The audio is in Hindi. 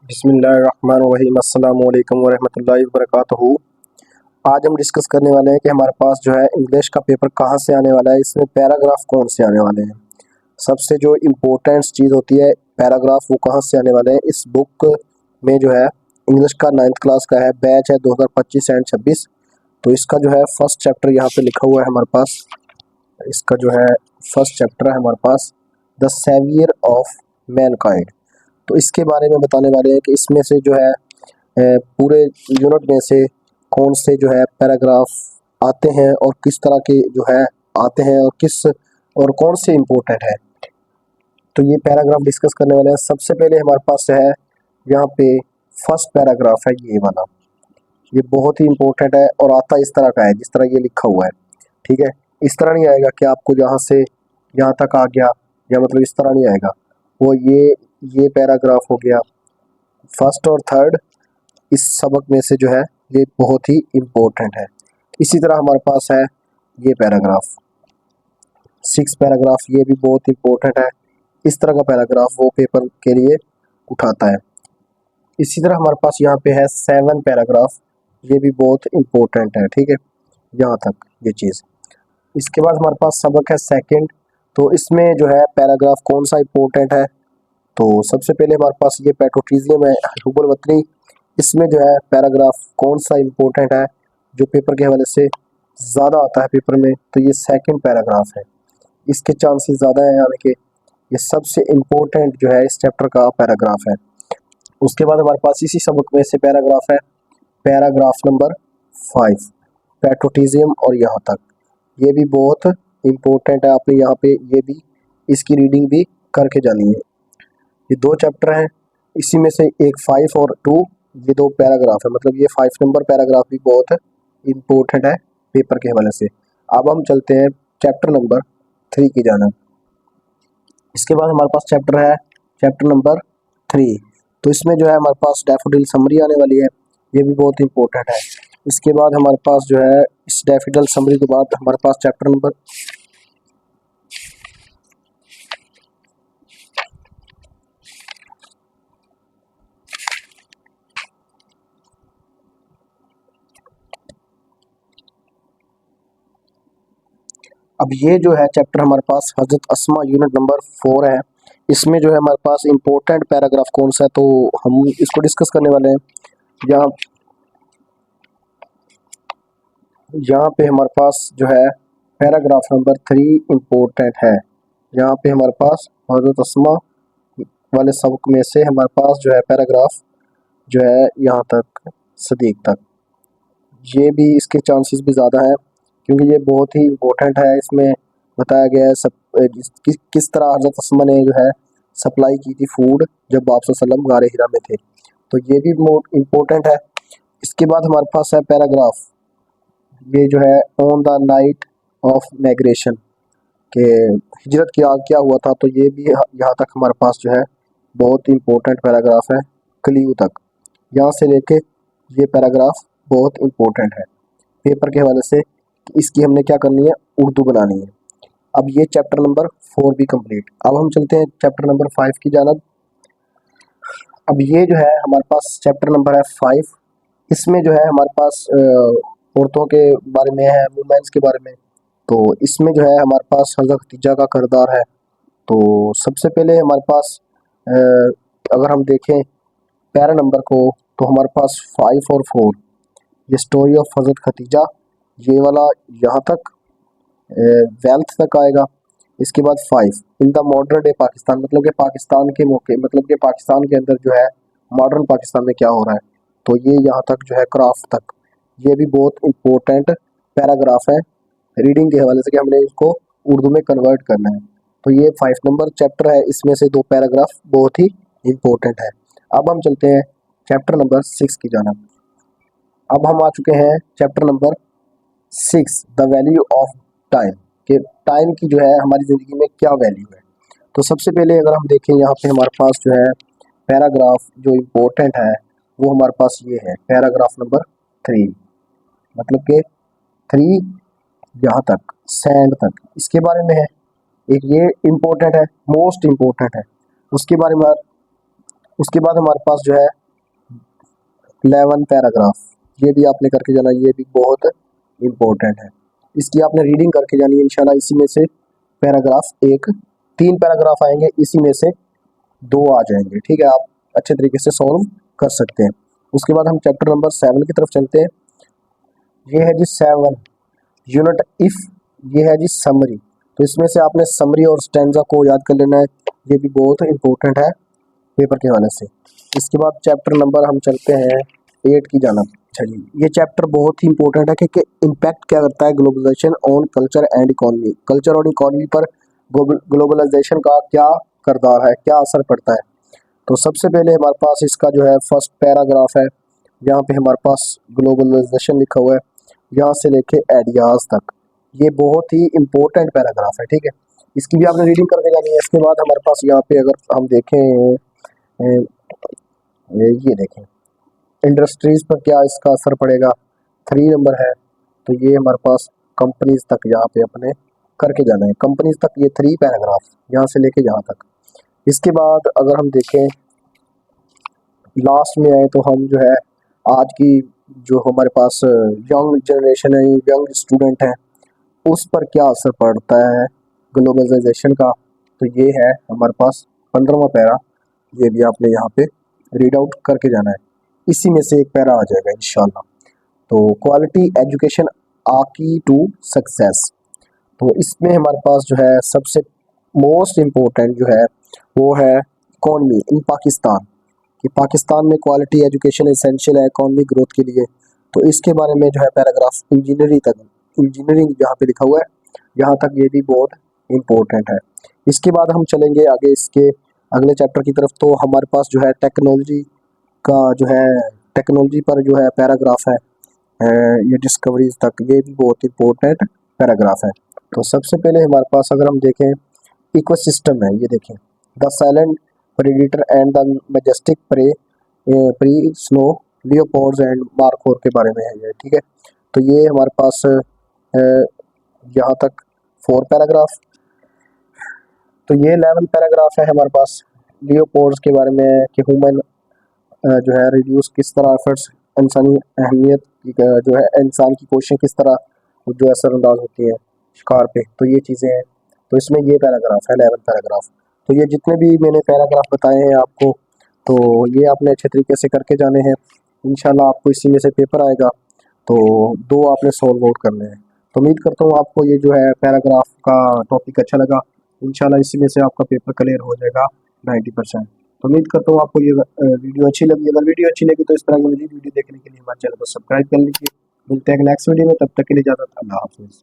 बिस्मिल्लाहिर्रहमानिर्रहीम अस्सलाम वालेकुम वरहमतुल्लाहि वबरकातुहू। आज हम डिस्कस करने वाले हैं कि हमारे पास जो है इंग्लिश का पेपर कहाँ से आने वाला है, इसमें पैराग्राफ कौन से आने वाले हैं। सबसे जो इम्पोर्टेंट चीज़ होती है पैराग्राफ, वो कहाँ से आने वाले हैं। इस बुक में जो है इंग्लिश का 9th क्लास का है, बैच है 2025 एंड 26। तो इसका जो है फर्स्ट चैप्टर यहाँ पे लिखा हुआ है हमारे पास। इसका जो है फर्स्ट चैप्टर है हमारे पास द सेवियर ऑफ मैनकाइंड। तो इसके बारे में बताने वाले हैं कि इसमें से जो है पूरे यूनिट में से कौन से जो है पैराग्राफ आते हैं और किस तरह के जो है आते हैं और कौन से इम्पोर्टेंट है। तो ये पैराग्राफ डिस्कस करने वाले हैं। सबसे पहले हमारे पास है यहाँ पे फर्स्ट पैराग्राफ है ये वाला। ये बहुत ही इम्पोर्टेंट है और आता इस तरह का है जिस तरह ये लिखा हुआ है। ठीक है, इस तरह नहीं आएगा कि आपको जहाँ से यहाँ तक आ गया, या मतलब इस तरह नहीं आएगा। वो ये पैराग्राफ हो गया फर्स्ट और थर्ड, इस सबक में से जो है ये बहुत ही इम्पोर्टेंट है। इसी तरह हमारे पास है ये पैराग्राफ 6 पैराग्राफ, ये भी बहुत इम्पोर्टेंट है। इस तरह का पैराग्राफ वो पेपर के लिए उठाता है। इसी तरह हमारे पास यहाँ पे है 7 पैराग्राफ, ये भी बहुत इम्पोर्टेंट है। ठीक है, यहाँ तक ये चीज़। इसके बाद हमारे पास सबक है सेकंड। तो इसमें जो है पैराग्राफ कौन सा इम्पोर्टेंट है, तो सबसे पहले हमारे पास ये पेट्रोटिज्म है हुबुल वतनी। इसमें जो है पैराग्राफ कौन सा इम्पोर्टेंट है जो पेपर के हवाले से ज़्यादा आता है पेपर में, तो ये सेकंड पैराग्राफ है। इसके चांसेस ज़्यादा हैं आने के। ये सबसे इम्पोर्टेंट जो है इस चैप्टर का पैराग्राफ है। उसके बाद हमारे पास इसी सबक में से पैराग्राफ है पैराग्राफ नंबर 5 पेट्रोटिज्म, और यहाँ तक ये भी बहुत इम्पोर्टेंट है। आपने यहाँ पे ये भी इसकी रीडिंग भी करके जानी है। ये 2 चैप्टर हैं, इसी में से एक 5 और 2, ये 2 पैराग्राफ है। मतलब ये 5 नंबर पैराग्राफ भी बहुत इम्पोर्टेंट है पेपर के हवाले से। अब हम चलते हैं चैप्टर नंबर 3 की जानिब। इसके बाद हमारे पास चैप्टर है चैप्टर नंबर 3। तो इसमें जो है हमारे पास डैफोडिल समरी आने वाली है, ये भी बहुत इम्पोर्टेंट है। इसके बाद हमारे पास जो है इस डैफोडिल समरी के बाद हमारे पास चैप्टर नंबर अब ये जो है चैप्टर हमारे पास हजरत अस्मा यूनिट नंबर 4 है। इसमें जो है हमारे पास इम्पोर्टेंट पैराग्राफ कौन सा है, तो हम इसको डिस्कस करने वाले हैं। यहाँ यहाँ पे हमारे पास जो है पैराग्राफ नंबर 3 इम्पोर्टेंट है। यहाँ पे हमारे पास हजरत अस्मा वाले सबक में से हमारे पास जो है पैराग्राफ जो है यहाँ तक सदीक तक, ये भी इसके चांसेस भी ज़्यादा हैं क्योंकि ये बहुत ही इम्पोर्टेंट है। इसमें बताया गया है किस तरह हज़रत अस्मा ने जो है सप्लाई की थी फूड जब आप सल्लम गारे हिरा में थे, तो ये भी इम्पोर्टेंट है। इसके बाद हमारे पास है पैराग्राफ, ये जो है on the night of migration, के हिजरत की आग क्या हुआ था, तो ये भी यहाँ तक हमारे पास जो है बहुत इम्पोर्टेंट पैराग्राफ है क्लियू तक। यहाँ से लेके ये पैराग्राफ बहुत इम्पोर्टेंट है पेपर के हवाले से, इसकी हमने क्या करनी है, उर्दू बनानी है। अब ये चैप्टर नंबर 4 भी कंप्लीट। अब हम चलते हैं चैप्टर नंबर 5 की जानब। अब ये जो है हमारे पास चैप्टर नंबर है 5। इसमें जो है हमारे पास औरतों के बारे में है, वुमेन्स के बारे में। तो इसमें जो है हमारे पास हज़रत खदीजा का किरदार है। तो सबसे पहले हमारे पास अगर हम देखें पैरा नंबर को, तो हमारे पास 5 और 4, ये स्टोरी ऑफ हज़रत खदीजा, ये वाला यहाँ तक वेल्थ तक आएगा। इसके बाद 5 in the modern day Pakistan, मतलब कि पाकिस्तान के मौके, मतलब कि पाकिस्तान के अंदर जो है मॉडर्न पाकिस्तान में क्या हो रहा है, तो ये यहाँ तक जो है क्राफ्ट तक, ये भी बहुत इम्पोर्टेंट पैराग्राफ है रीडिंग के हवाले से कि हमने इसको उर्दू में कन्वर्ट करना है। तो ये 5 नंबर चैप्टर है, इसमें से 2 पैराग्राफ बहुत ही इम्पोर्टेंट है। अब हम चलते हैं चैप्टर नंबर 6 की जानब। अब हम आ चुके हैं chapter number 6 the value of time, कि टाइम की जो है हमारी ज़िंदगी में क्या वैल्यू है। तो सबसे पहले अगर हम देखें यहाँ पे हमारे पास जो है पैराग्राफ जो इम्पोर्टेंट है वो हमारे पास ये है पैराग्राफ नंबर 3, मतलब कि 3 यहाँ तक सैंड तक, इसके बारे में है। एक ये इम्पोर्टेंट है, मोस्ट इम्पोर्टेंट है। उसके बारे में उसके बाद हमारे पास जो है 11 पैराग्राफ, ये भी आपने करके जाना, ये भी बहुत इम्पोर्टेंट है। इसकी आपने रीडिंग करके जानी है इंशाल्लाह। इसी में से पैराग्राफ एक, 3 पैराग्राफ आएंगे, इसी में से 2 आ जाएंगे, ठीक है। आप अच्छे तरीके से सॉल्व कर सकते हैं। उसके बाद हम चैप्टर नंबर 7 की तरफ चलते हैं। ये है जी 7 यूनिट इफ, ये है जी समरी। तो इसमें से आपने समरी और स्टैंजा को याद कर लेना है, ये भी बहुत इंपॉर्टेंट है पेपर के हवाले से। इसके बाद चैप्टर नंबर हम चलते हैं 8 की जानब। अच्छा जी, ये चैप्टर बहुत ही इंपॉर्टेंट है कि इम्पैक्ट क्या करता है globalisation on culture and economy, culture और इकोनॉमी पर ग्लोबलाइजेशन का क्या किरदार है, क्या असर पड़ता है। तो सबसे पहले हमारे पास इसका जो है फर्स्ट पैराग्राफ है, यहाँ पे हमारे पास ग्लोबलाइजेशन लिखा हुआ है, यहाँ से लेके आइडियाज तक। ये बहुत ही इम्पोर्टेंट पैराग्राफ है, ठीक है। इसकी भी आपने रीडिंग करके जानी है। इसके बाद हमारे पास यहाँ पे अगर हम देखें, ये देखें इंडस्ट्रीज पर क्या इसका असर पड़ेगा, 3 नंबर है। तो ये हमारे पास कंपनीज तक यहाँ पे अपने करके जाना है, कंपनीज तक ये 3 पैराग्राफ यहाँ से लेके यहाँ तक। इसके बाद अगर हम देखें लास्ट में आए तो हम जो है आज की जो हमारे पास यंग जनरेशन है, यंग स्टूडेंट हैं, उस पर क्या असर पड़ता है ग्लोबलाइजेशन का। तो ये है हमारे पास 15वां पैरा, ये भी आपने यहाँ पे रीड आउट करके जाना है। इसी में से एक पैरा आ जाएगा इंशाल्लाह। तो क्वालिटी एजुकेशन आकी टू सक्सेस। तो इसमें हमारे पास जो है सबसे मोस्ट इम्पोर्टेंट जो है वो है इकॉनमी इन पाकिस्तान, कि पाकिस्तान में क्वालिटी एजुकेशन एसेंशियल है इकॉनमी ग्रोथ के लिए। तो इसके बारे में जो है पैराग्राफ इंजीनियरिंग तक, इंजीनियरिंग जहाँ पे लिखा हुआ है यहाँ तक, ये भी बहुत इम्पोर्टेंट है। इसके बाद हम चलेंगे आगे इसके अगले चैप्टर की तरफ। तो हमारे पास जो है टेक्नोलॉजी का जो है, टेक्नोलॉजी पर जो है पैराग्राफ है, ये डिस्कवरीज तक, ये भी बहुत इम्पोर्टेंट पैराग्राफ है। तो सबसे पहले हमारे पास अगर हम देखें इकोसिस्टम है, ये देखें the silent predator and the majestic prey snow leopards and markhor के बारे में है ये, ठीक है। तो ये हमारे पास यहाँ तक 4 पैराग्राफ। तो ये 11 पैराग्राफ है हमारे पास लियोपोर्ड्स के बारे में, कि ह्यूमन जो है रिड्यूस किस तरह एफर्ट्स, इंसानी अहमियत जो है इंसान की कोशिशें किस तरह जो असरअंदाज होती हैं शिकार पे। तो ये चीज़ें हैं। तो इसमें ये पैराग्राफ है 11 पैराग्राफ। तो ये जितने भी मैंने पैराग्राफ बताए हैं आपको, तो ये आपने अच्छे तरीके से करके जाने हैं। इंशाल्लाह आपको इसी में से पेपर आएगा, तो 2 आपने सॉल्व आउट करने हैं। तो उम्मीद करता हूँ आपको ये जो है पैराग्राफ का टॉपिक अच्छा लगा। इंशाल्लाह इसी में से आपका पेपर क्लियर हो जाएगा 90%। तो उम्मीद करता हूँ आपको ये वीडियो अच्छी लगी। अगर वीडियो अच्छी लगी तो इस तरह की मज़ीद वीडियो देखने के लिए हमारे चैनल को सब्सक्राइब कर लीजिए। मिलते हैं नेक्स्ट वीडियो में, तब तक के लिए इजाज़त, अल्लाह हाफिज़।